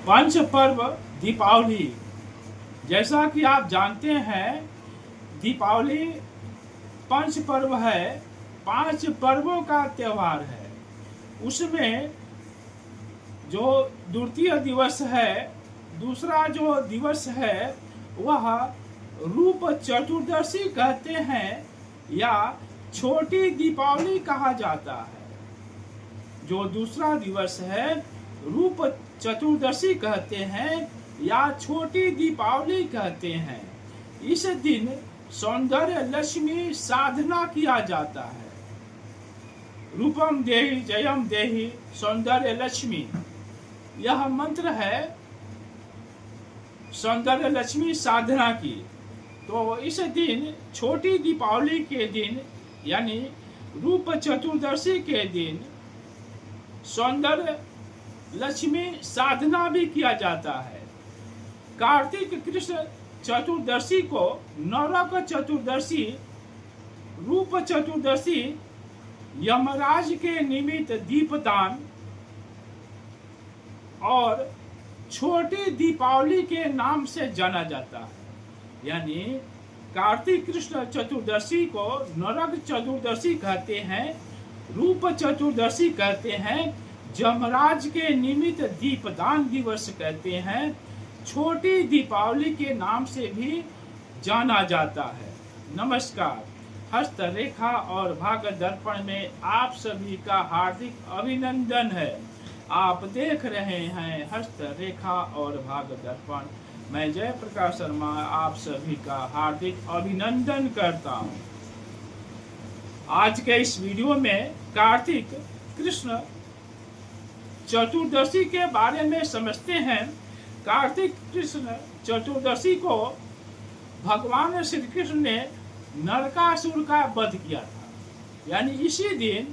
पंच पर्व दीपावली। जैसा कि आप जानते हैं, दीपावली पंच पर्व है, 5 पर्वों का त्यौहार है। उसमें जो द्वितीय दिवस है, दूसरा जो दिवस है वह रूप चतुर्दशी कहते हैं या छोटी दीपावली कहा जाता है। जो दूसरा दिवस है रूप चतुर्दशी कहते हैं या छोटी दीपावली कहते हैं। इस दिन सौंदर्य लक्ष्मी साधना किया जाता है। रूपम देहि जयम देहि सौंदर्य लक्ष्मी, यह मंत्र है सौंदर्य लक्ष्मी साधना की। तो इस दिन छोटी दीपावली के दिन यानी रूप चतुर्दशी के दिन सौंदर्य लक्ष्मी साधना भी किया जाता है। कार्तिक कृष्ण चतुर्दशी को नरक चतुर्दशी, रूप चतुर्दशी यमराज के निमित्त दीपदान और छोटी दीपावली के नाम से जाना जाता है। यानी कार्तिक कृष्ण चतुर्दशी को नरक चतुर्दशी कहते हैं, रूप चतुर्दशी कहते हैं, यमराज के निमित्त दीपदान दिवस कहते हैं, छोटी दीपावली के नाम से भी जाना जाता है। नमस्कार, हस्तरेखा और भाग्य दर्पण में आप सभी का हार्दिक अभिनंदन है। आप देख रहे हैं हस्तरेखा और भाग्य दर्पण। मैं जयप्रकाश शर्मा आप सभी का हार्दिक अभिनंदन करता हूँ। आज के इस वीडियो में कार्तिक कृष्ण चतुर्दशी के बारे में समझते हैं। कार्तिक कृष्ण चतुर्दशी को भगवान श्री कृष्ण ने नरकासुर का वध किया था। यानी इसी दिन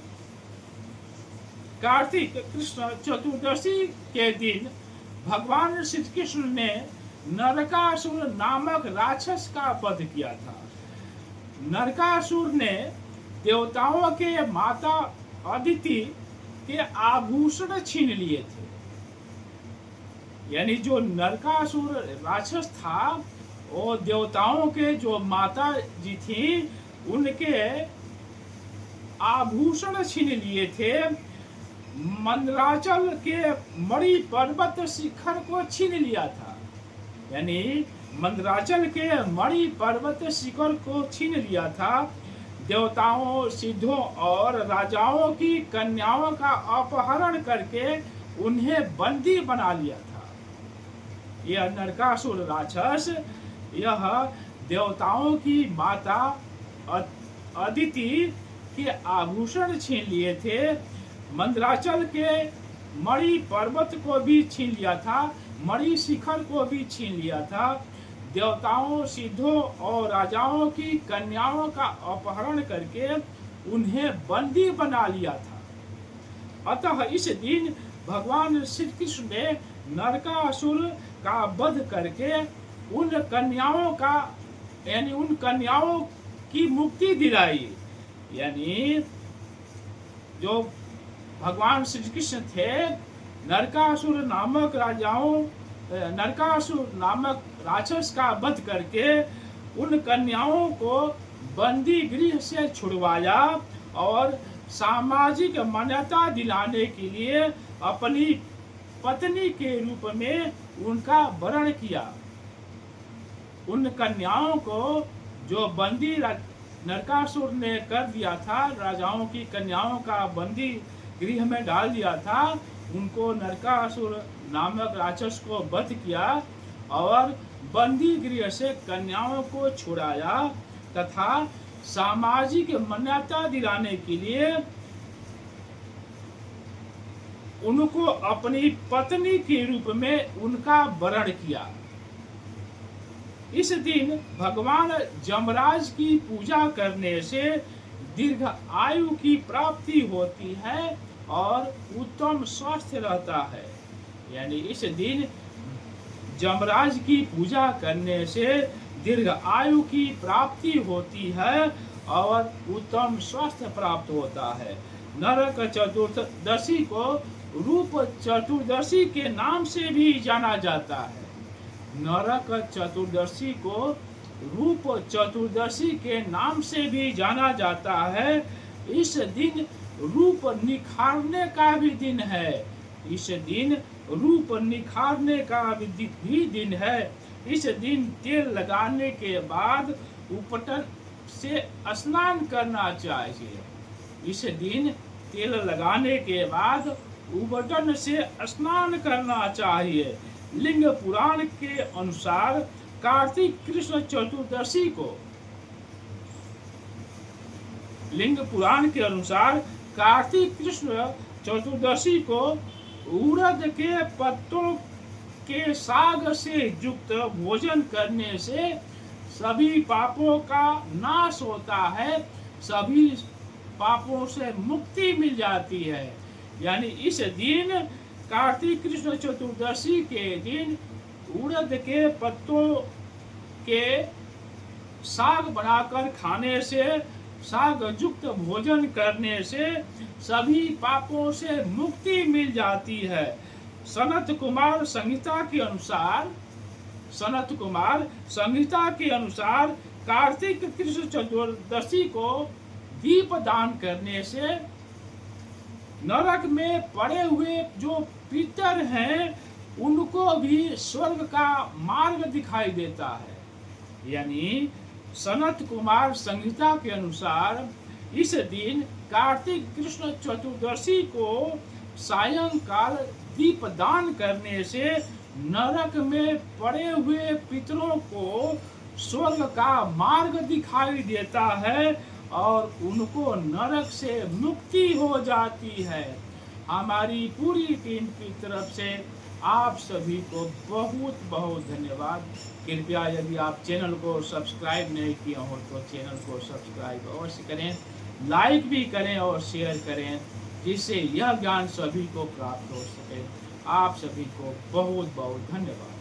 कार्तिक कृष्ण चतुर्दशी के दिन भगवान श्री कृष्ण ने नरकासुर नामक राक्षस का वध किया था। नरकासुर ने देवताओं के माता अदिति के आभूषण छीन लिए थे। यानी जो नरकासुर राक्षस था वो देवताओं के जो माता जी थी उनके आभूषण छीन लिए थे। मंदराचल के मणि पर्वत शिखर को छीन लिया था। यानी मंदराचल के मणि पर्वत शिखर को छीन लिया था। देवताओं, सिद्धों और राजाओं की कन्याओं का अपहरण करके उन्हें बंदी बना लिया था। यह नरकासुर राक्षस यह देवताओं की माता अदिति के आभूषण छीन लिए थे। मंदराचल के मणि पर्वत को भी छीन लिया था, मणि शिखर को भी छीन लिया था। देवताओं, सिद्धों और राजाओं की कन्याओं का अपहरण करके उन्हें बंदी बना लिया था। अतः इस दिन भगवान श्री कृष्ण ने नरकासुर का वध करके उन कन्याओं का यानी उन कन्याओं की मुक्ति दिलाई। यानी जो भगवान श्री कृष्ण थे, नरकासुर नामक राक्षस का वध करके उन कन्याओं को बंदी गृह से छुड़वाया और सामाजिक मान्यता दिलाने के लिए अपनी पत्नी के रूप में उनका वरण किया। उन कन्याओं को जो बंदी नरकासुर ने कर दिया था, राजाओं की कन्याओं का बंदी गृह में डाल दिया था, उनको नरकासुर नामक राक्षस को वध किया और बंदी गृह से कन्याओं को छुड़ाया तथा सामाजिक मान्यता दिलाने के लिए उनको अपनी पत्नी के रूप में उनका वरण किया। इस दिन भगवान यमराज की पूजा करने से दीर्घ आयु की प्राप्ति होती है और उत्तम स्वास्थ्य रहता है। यानी इस दिन यमराज की पूजा करने से दीर्घ आयु की प्राप्ति होती है और उत्तम स्वास्थ्य प्राप्त होता है। नरक चतुर्दशी को रूप चतुर्दशी के नाम से भी जाना जाता है। नरक चतुर्दशी को रूप चतुर्दशी के नाम से भी जाना जाता है। इस दिन रूप निखारने का भी दिन है। इस दिन रूप निखारने का भी दिन है। इस दिन तेल लगाने के बाद उपटन से स्नान करना चाहिए। इस दिन तेल लगाने के बाद उपटन से स्नान करना चाहिए। लिंग पुराण के अनुसार कार्तिक कृष्ण चतुर्दशी को लिंग पुराण के अनुसार कार्तिक कृष्ण चतुर्दशी को उड़द के पत्तों के साग से युक्त भोजन करने से सभी पापों का नाश होता है, सभी पापों से मुक्ति मिल जाती है। यानी इस दिन कार्तिक कृष्ण चतुर्दशी के दिन उड़द के पत्तों के साग बनाकर खाने से, साग युक्त भोजन करने से सभी पापों से मुक्ति मिल जाती है। सनत कुमार संहिता के अनुसार कार्तिक कृष्ण चतुर्दशी को दीप दान करने से नरक में पड़े हुए जो पितर हैं उनको भी स्वर्ग का मार्ग दिखाई देता है। यानी सनत कुमार संहिता के अनुसार इस दिन कार्तिक कृष्ण चतुर्दशी को सायंकाल दीप दान करने से नरक में पड़े हुए पितरों को स्वर्ग का मार्ग दिखाई देता है और उनको नरक से मुक्ति हो जाती है। हमारी पूरी टीम की तरफ से आप सभी को बहुत बहुत धन्यवाद। कृपया यदि आप चैनल को सब्सक्राइब नहीं किए हो तो चैनल को सब्सक्राइब अवश्य करें, लाइक भी करें और शेयर करें, जिससे यह ज्ञान सभी को प्राप्त हो सके। आप सभी को बहुत बहुत धन्यवाद।